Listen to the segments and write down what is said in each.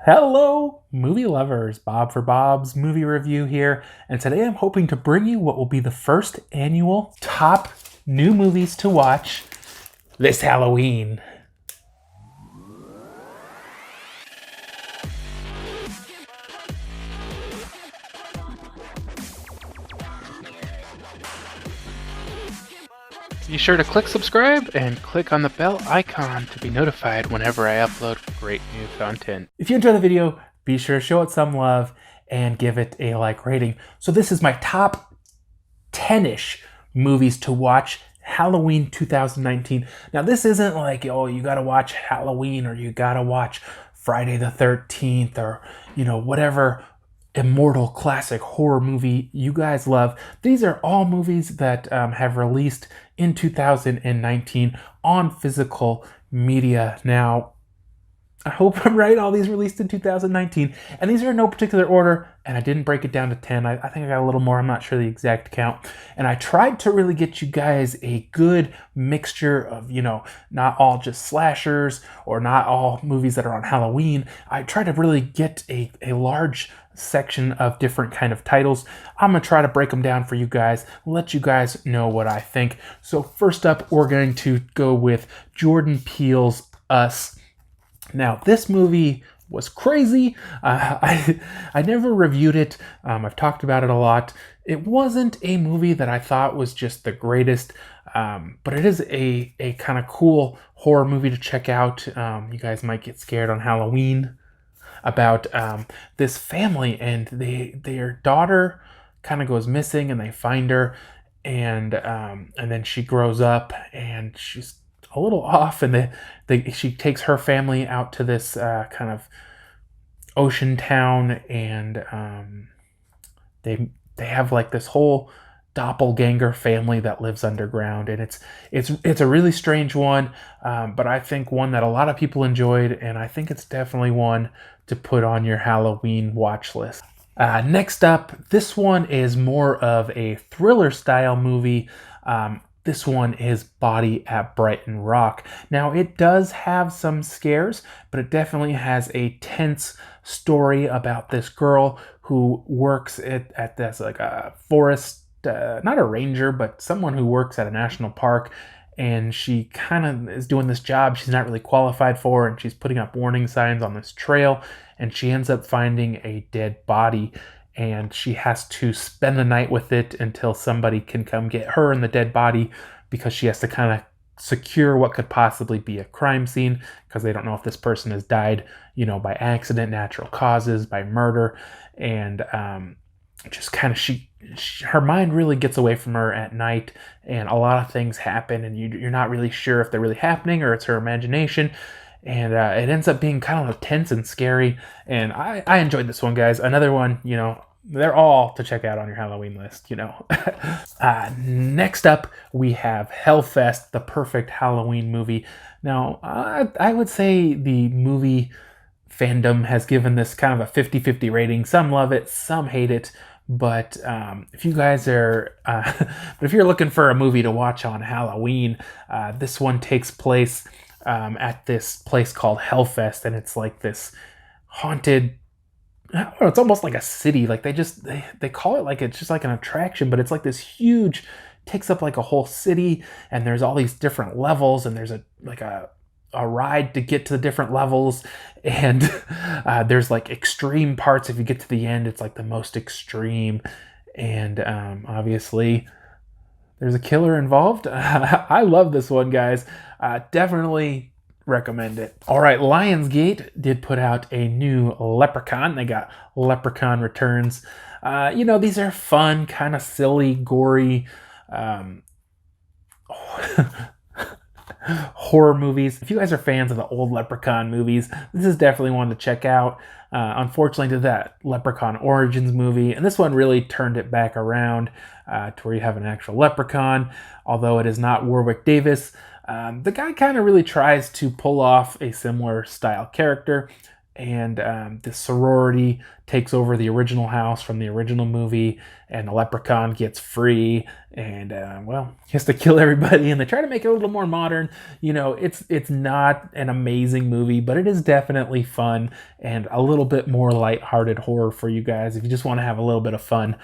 Hello, movie lovers. Bob for Bob's Movie Review here, and today I'm hoping to bring you what will be the first annual top new movies to watch this Halloween. Be sure to click subscribe and click on the bell icon to be notified whenever I upload great new content. If you enjoy the video, be sure to show it some love and give it a like rating. So this is my top 10-ish movies to watch Halloween 2019. Now this isn't like, oh, you gotta watch Halloween or you gotta watch Friday the 13th or, whatever immortal classic horror movie you guys love. These are all movies that have released in 2019 on physical media. Now, I hope I'm right. All these released in 2019, and these are in no particular order, and I didn't break it down to 10. I think I got a little more. I'm not sure the exact count. And I tried to really get you guys a good mixture of, not all just slashers or not all movies that are on Halloween. I tried to really get a large section of different kind of titles. I'm going to try to break them down for you guys, let you guys know what I think. So first up, we're going to go with Jordan Peele's Us. Now, this movie was crazy. I never reviewed it. I've talked about it a lot. It wasn't a movie that I thought was just the greatest, but it is a kind of cool horror movie to check out. You guys might get scared on Halloween about this family, and their daughter kind of goes missing, and they find her, and then she grows up, and she's a little off, and she takes her family out to this kind of ocean town, and they have like this whole doppelganger family that lives underground, and it's a really strange one, but I think one that a lot of people enjoyed, and I think it's definitely one to put on your Halloween watch list. Next up, this one is more of a thriller style movie. This one is Body at Brighton Rock. Now, it does have some scares, but it definitely has a tense story about this girl who works at this like a forest, not a ranger, but someone who works at a national park. And she kind of is doing this job she's not really qualified for, and she's putting up warning signs on this trail, and she ends up finding a dead body, and she has to spend the night with it until somebody can come get her and the dead body, because she has to kind of secure what could possibly be a crime scene, because they don't know if this person has died, by accident, natural causes, by murder, and just kind of her mind really gets away from her at night, and a lot of things happen, and you're not really sure if they're really happening or it's her imagination, and it ends up being kind of tense and scary, and I enjoyed this one, guys. Another one, they're all to check out on your Halloween list, Next up, we have Hellfest, the perfect Halloween movie. Now, I would say the movie fandom has given this kind of a 50-50 rating. Some love it, some hate it. But if you guys are, but if you're looking for a movie to watch on Halloween, this one takes place at this place called Hellfest, and it's like this haunted. I don't know, it's almost like a city. Like they call it like it's just like an attraction, but it's like this huge, takes up like a whole city, and there's all these different levels, and there's a ride to get to the different levels, and there's like extreme parts. If you get to the end, it's like the most extreme, and obviously there's a killer involved. I love this one, guys. Definitely recommend it. All right, Lionsgate did put out a new Leprechaun. They got Leprechaun Returns. These are fun, kind of silly, gory horror movies. If you guys are fans of the old Leprechaun movies, this is definitely one to check out. Unfortunately, to that Leprechaun Origins movie, and this one really turned it back around to where you have an actual leprechaun, although it is not Warwick Davis. The guy kind of really tries to pull off a similar style character, and the sorority takes over the original house from the original movie, and the leprechaun gets free, and well, he has to kill everybody, and they try to make it a little more modern. You know, it's not an amazing movie, but it is definitely fun and a little bit more lighthearted horror for you guys if you just want to have a little bit of fun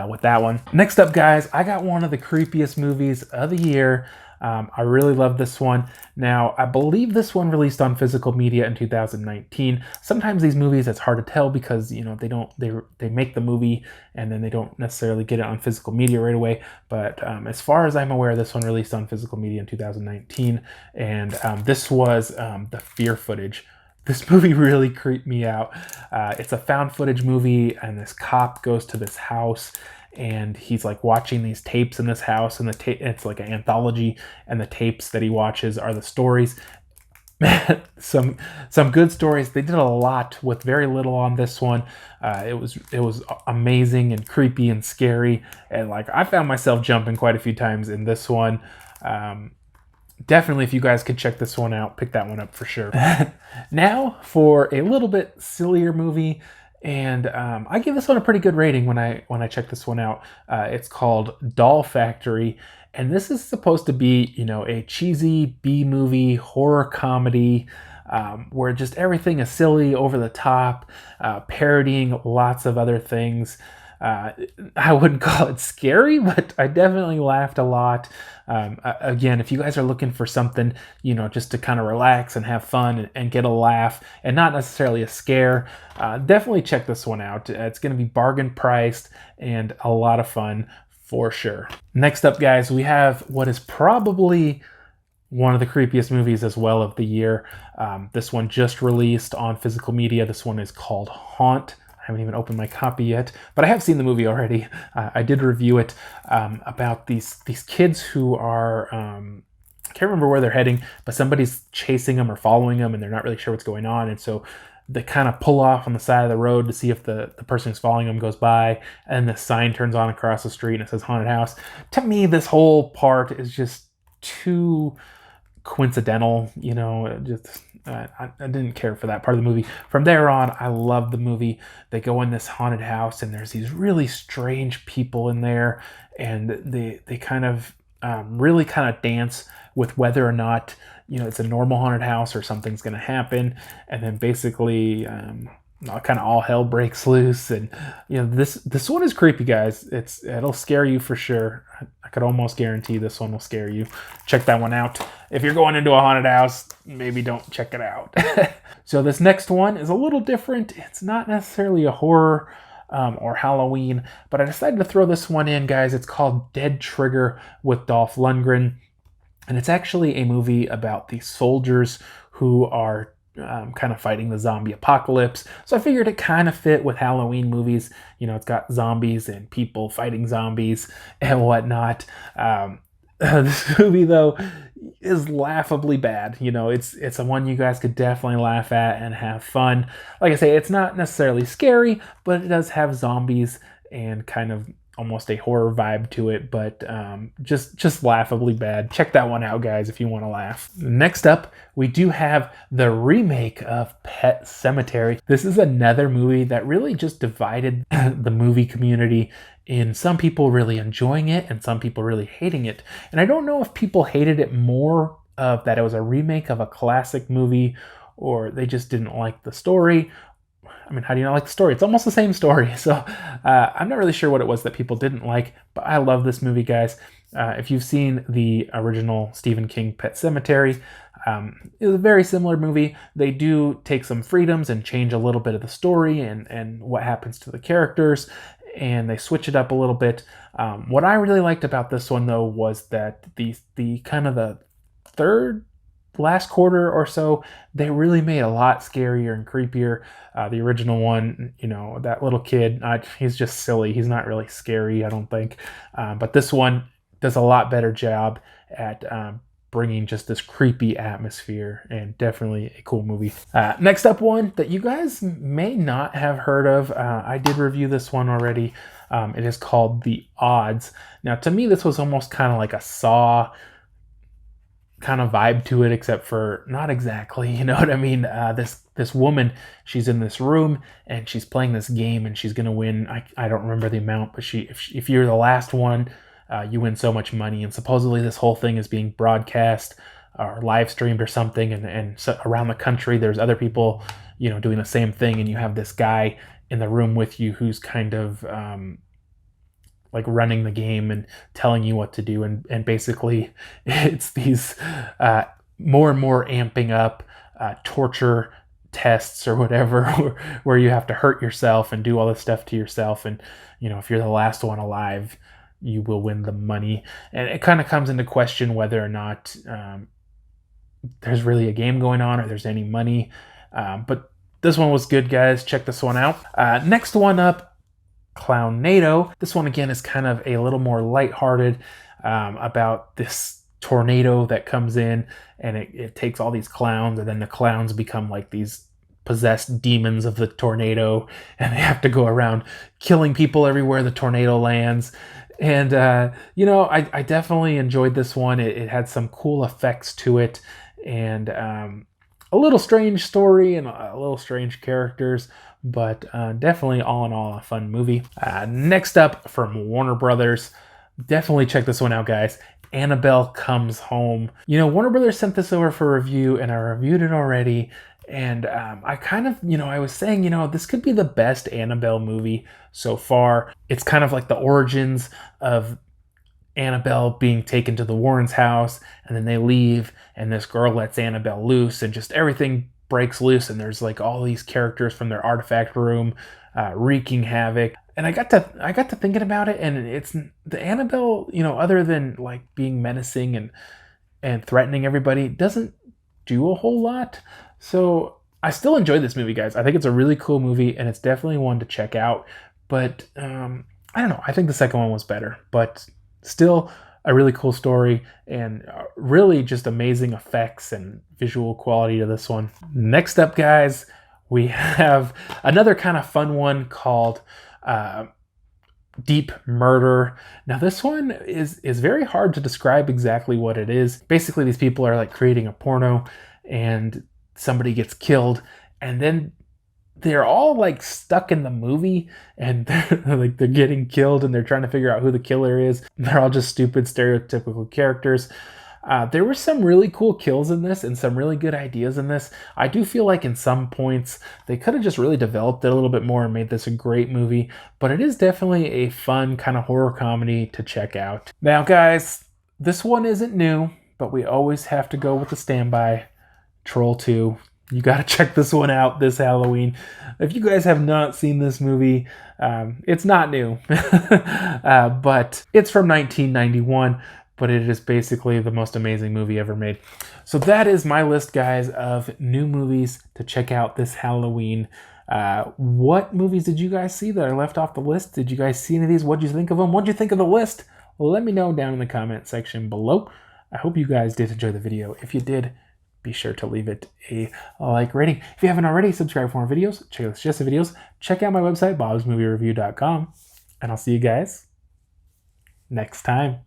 with that one. Next up, guys, I got one of the creepiest movies of the year. I really love this one. Now, I believe this one released on physical media in 2019. Sometimes these movies, it's hard to tell because, you know, they make the movie and then they don't necessarily get it on physical media right away. But as far as I'm aware, this one released on physical media in 2019, and this was the Fear footage. This movie really creeped me out. It's a found footage movie, and this cop goes to this house, and he's like watching these tapes in this house, and it's like an anthology, and the tapes that he watches are the stories. some good stories. They did a lot with very little on this one. It was amazing and creepy and scary, and like I found myself jumping quite a few times in this one. Definitely, if you guys could check this one out, pick that one up for sure. Now for a little bit sillier movie. And I give this one a pretty good rating when I check this one out. It's called Doll Factory, and this is supposed to be, you know, a cheesy B-movie horror comedy where just everything is silly, over the top, parodying lots of other things. I wouldn't call it scary, but I definitely laughed a lot. Again, if you guys are looking for something, you know, just to kind of relax and have fun and get a laugh and not necessarily a scare, definitely check this one out. It's going to be bargain priced and a lot of fun for sure. Next up, guys, we have what is probably one of the creepiest movies as well of the year. This one just released on physical media. This one is called Haunt. I haven't even opened my copy yet, but I have seen the movie already. I did review it about these kids who are, I can't remember where they're heading, but somebody's chasing them or following them, and they're not really sure what's going on. And so they kind of pull off on the side of the road to see if the person who's following them goes by, and the sign turns on across the street and it says haunted house. To me, this whole part is just too coincidental, you know. I didn't care for that part of the movie. From there on, I love the movie. They go in this haunted house, and there's these really strange people in there, and they kind of really kind of dance with whether or not, you know, it's a normal haunted house or something's going to happen. And then basically kind of all hell breaks loose, and you know, this one is creepy, guys. It'll scare you for sure. I could almost guarantee this one will scare you. Check that one out. If you're going into a haunted house, maybe don't check it out. So this next one is a little different. It's not necessarily a horror or Halloween, but I decided to throw this one in, guys. It's called Dead Trigger with Dolph Lundgren, and it's actually a movie about these soldiers who are kind of fighting the zombie apocalypse. So I figured it kind of fit with Halloween movies. You know, it's got zombies and people fighting zombies and whatnot. This movie, though, is laughably bad. You know, it's a one you guys could definitely laugh at and have fun. Like I say, it's not necessarily scary, but it does have zombies and kind of almost a horror vibe to it, but just laughably bad. Check that one out, guys, if you want to laugh. Next up, we do have the remake of Pet Sematary. This is another movie that really just divided the movie community in some people really enjoying it and some people really hating it. And I don't know if people hated it more of that it was a remake of a classic movie, or they just didn't like the story. I mean, how do you not like the story? It's almost the same story. So I'm not really sure what it was that people didn't like, but I love this movie, guys. If you've seen the original Stephen King Pet Sematary, it's a very similar movie. They do take some freedoms and change a little bit of the story and what happens to the characters, and they switch it up a little bit. What I really liked about this one, though, was that the kind of the last quarter or so, they really made a lot scarier and creepier. The original one, you know, that little kid, he's just silly. He's not really scary, I don't think. But this one does a lot better job at bringing just this creepy atmosphere, and definitely a cool movie. Next up, one that you guys may not have heard of. I did review this one already. It is called The Odds. Now, to me, this was almost kind of like a Saw kind of vibe to it, except for not exactly, you know what I mean? This this woman, she's in this room and she's playing this game and she's gonna win. I don't remember the amount, but if you're the last one, you win so much money. And supposedly this whole thing is being broadcast or live streamed or something, and so around the country there's other people, you know, doing the same thing, and you have this guy in the room with you who's kind of like running the game and telling you what to do, and basically it's these more and more amping up torture tests or whatever where you have to hurt yourself and do all this stuff to yourself, and you know, if you're the last one alive, you will win the money. And it kind of comes into question whether or not there's really a game going on or there's any money, but this one was good, guys. Check this one out. Next one up, Clownado. This one again is kind of a little more lighthearted, about this tornado that comes in, and it takes all these clowns, and then the clowns become like these possessed demons of the tornado, and they have to go around killing people everywhere the tornado lands. And you know, I definitely enjoyed this one. It had some cool effects to it, and a little strange story and a little strange characters, but definitely all in all a fun movie. Next up, from Warner Brothers, definitely check this one out, guys. Annabelle Comes Home. You know, Warner Brothers sent this over for review, and I reviewed it already, and I kind of, you know, I was saying, you know, this could be the best Annabelle movie so far. It's kind of like the origins of Annabelle being taken to the Warrens' house, and then they leave, and this girl lets Annabelle loose, and just everything breaks loose, and there's like all these characters from their artifact room wreaking havoc. And I got to thinking about it, and it's the Annabelle, you know, other than like being menacing and threatening everybody, doesn't do a whole lot. So I still enjoyed this movie, guys. I think it's a really cool movie, and it's definitely one to check out. But I don't know. I think the second one was better, but still a really cool story, and really just amazing effects and visual quality to this one. Next up, guys, we have another kind of fun one called Deep Murder. Now this one is very hard to describe exactly what it is. Basically, these people are like creating a porno, and somebody gets killed, and then they're all like stuck in the movie, and they're getting killed, and they're trying to figure out who the killer is. They're all just stupid stereotypical characters. There were some really cool kills in this and some really good ideas in this. I do feel like in some points they could have just really developed it a little bit more and made this a great movie, but it is definitely a fun kind of horror comedy to check out. Now, guys, this one isn't new, but we always have to go with the standby, Troll 2. You got to check this one out this Halloween. If you guys have not seen this movie, it's not new, but it's from 1991, but it is basically the most amazing movie ever made. So that is my list, guys, of new movies to check out this Halloween. What movies did you guys see that I left off the list? Did you guys see any of these? What did you think of them? What did you think of the list? Let me know down in the comment section below. I hope you guys did enjoy the video. If you did, be sure to leave it a like rating. If you haven't already, subscribe for more videos. Check out the suggested videos. Check out my website, BobsMovieReview.com. And I'll see you guys next time.